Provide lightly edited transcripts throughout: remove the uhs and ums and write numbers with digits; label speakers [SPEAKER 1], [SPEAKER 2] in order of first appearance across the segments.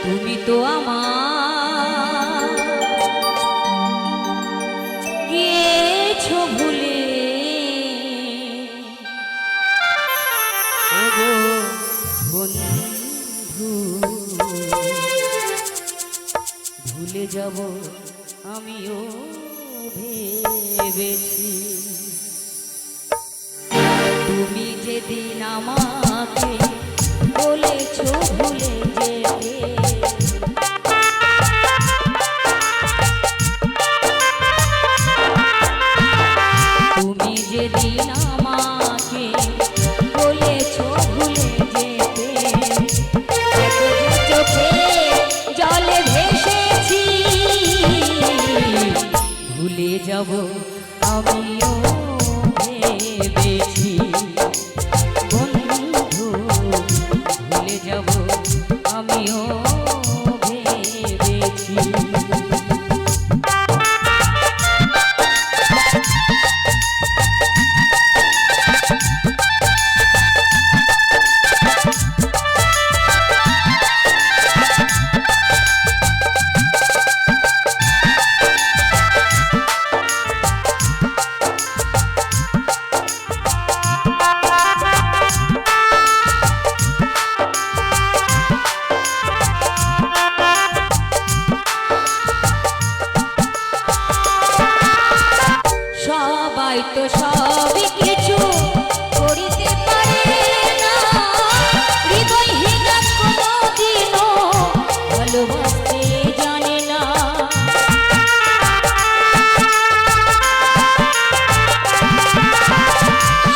[SPEAKER 1] তুমি তো আমার গিয়েছো ভুলে, ওগো বন্ধু, ভুলে যাব আমিও ভেবেছি। তুমি যেদিন আমাকে বলেছো ভুলে যেতে, তুমি যেদিন আমাকে বলেছো ভুলে যেতে, চোখে জলে ভেসেছি, ভুলে যাব আমিও ভেবেছি। বন্ধু, ভুলে যাব আমিও ভেবেছি। সবাই তো সবই কিছু করিতে পারে না, হৃদয়হীন কোনোদিনও ভালোবাসতে জানে না।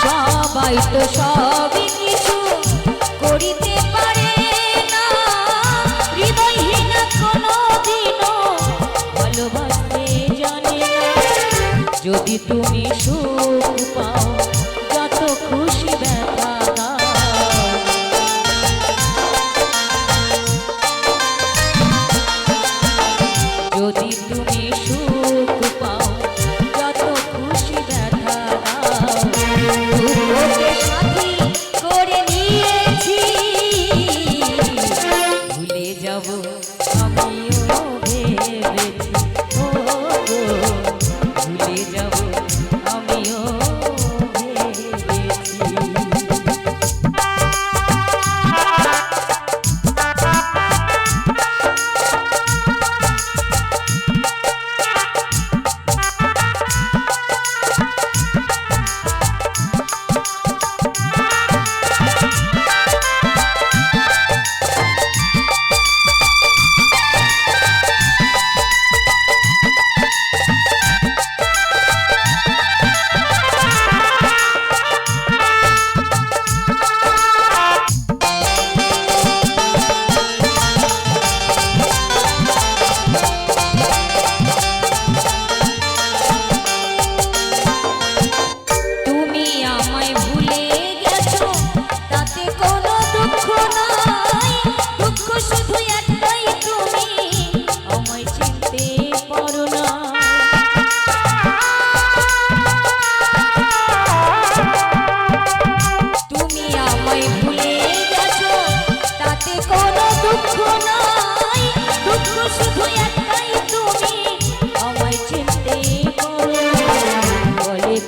[SPEAKER 1] সবাই তো সবই কিছু করিতে পারে না, হৃদয়হীন কোনোদিনও ভালোবাসতে জানে না। যদি তুমি সুখ পাও, যত খুশি ব্যথা দাও, যদি তুমি সুখ পাও, যত খুশি ব্যথা দাও, দুঃখকে সাথী করে নিয়েছি, ভুলে যাব আমিও ভেবেছি। ও গো, ভুলে যাব আমিও ভেবেছি।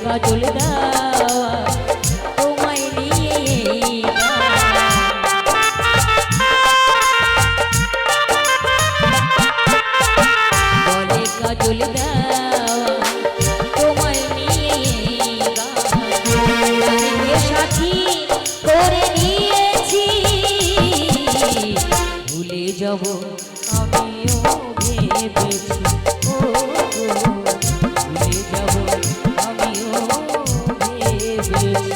[SPEAKER 1] কাজল দেওয়া তোমায় নিয়ে, বলে কাজল দেওয়া তোমায় নিয়ে, সাথী করে নিয়েছি, ভুলে যাব আমিও ভেবেছি। ও ভুলে যাব আমিও ভেবেছি।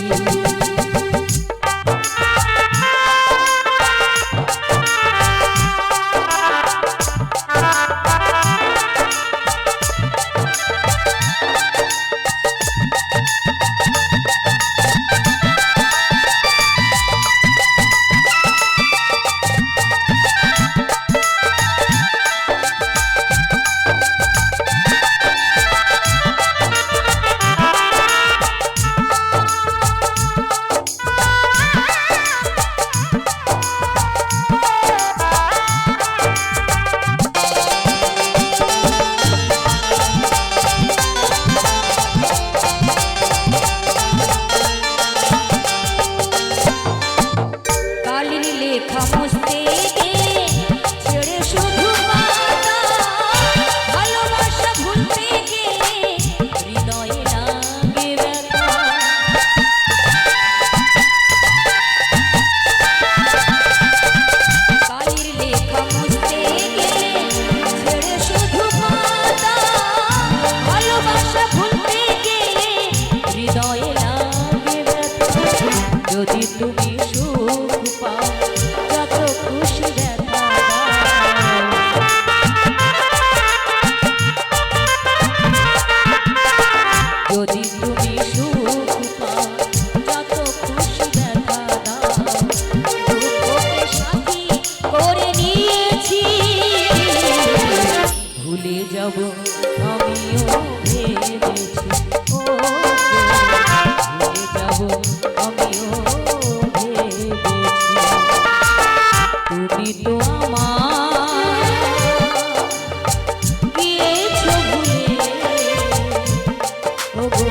[SPEAKER 1] তুমি তো আমার গিয়েছো ভুলে ওগো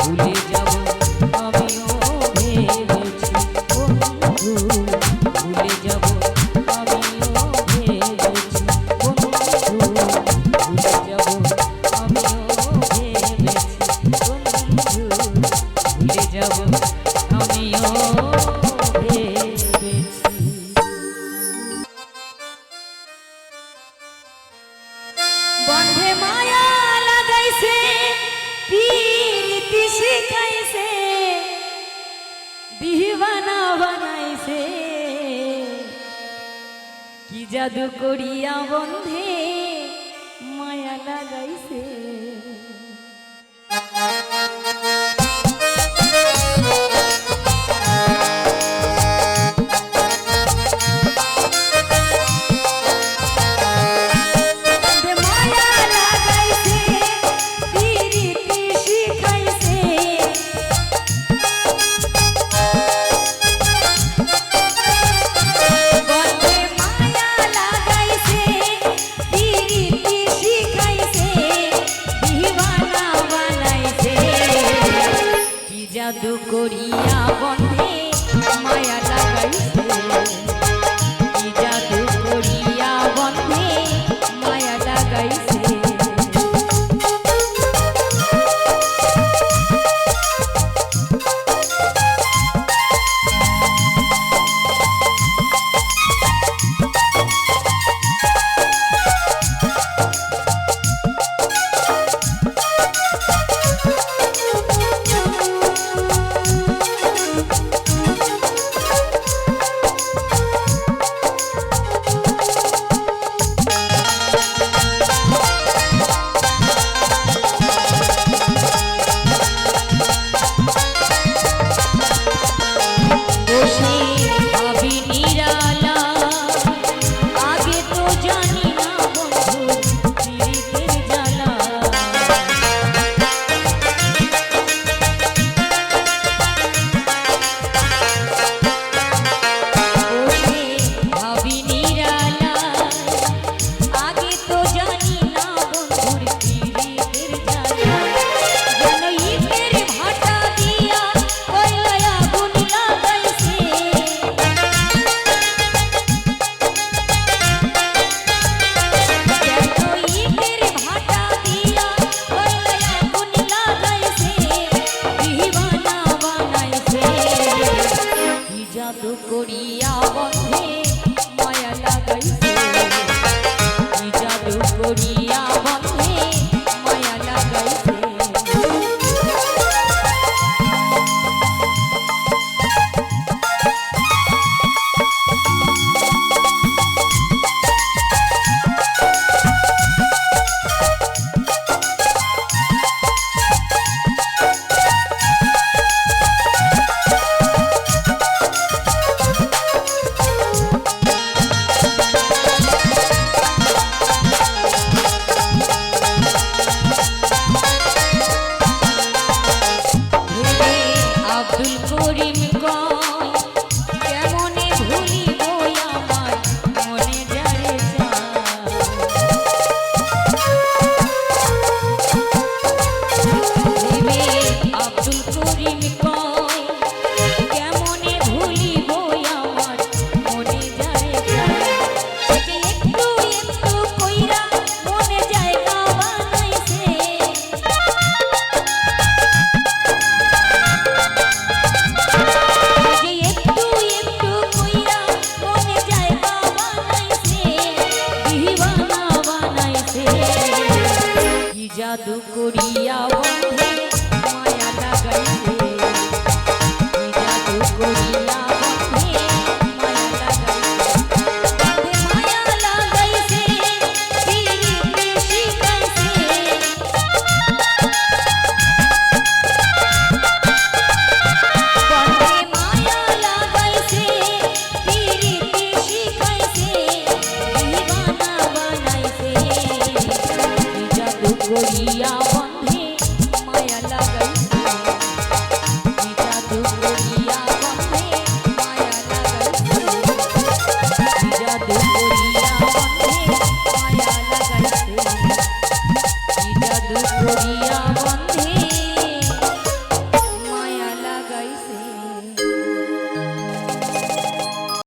[SPEAKER 1] ভুলে যাব আমিও ভেবেছি বন্ধু ভুলে যাব আমিও ভেবেছি বন্ধু ভুলে যাব আমিও ভেবেছি বন্ধু ভুলে যাব আমিও ভেবেছি। বন্ধে মায়া লাগাইছে প্রীতি শিখাইছে দিওয়ানা বানাইছে কি জাদু করিয়া বন্ধে মায়া লাগাইছে। জাদু করিয়া বন্ধে মায়া লাগাইছে কি জাদু করিয়া বন্ধে মায়া লাগাইছে। জাদু করিয়া বন্ধে মায়া লাগাইছে কি জাদু করিয়া বন্ধে মায়া লাগাইছে। আব্দুল করিম কয় কেমনে ভুলিব আমার মনে যারে আব্দুল করিম কয় কেমনে ভুলিব আমার মনে যারে একটু একটু কইরা মনে জায়গা বানাইছে জাদু করিয়া বন্ধে মায়া লাগাইছে কি জাদু করিয়া বন্ধে মায়া লাগাইছে বন্ধে মায়া লাগাইছে প্রীতি শিখাইছে বন্ধে মায়া লাগাইছে প্রীতি শিখাইছে দিওয়ানা বানাইছে কি জাদু করিয়া বন্ধে মায়া লাগাইছে কি জাদু করিয়া বন্ধে মায়া করিয়া বন্ধে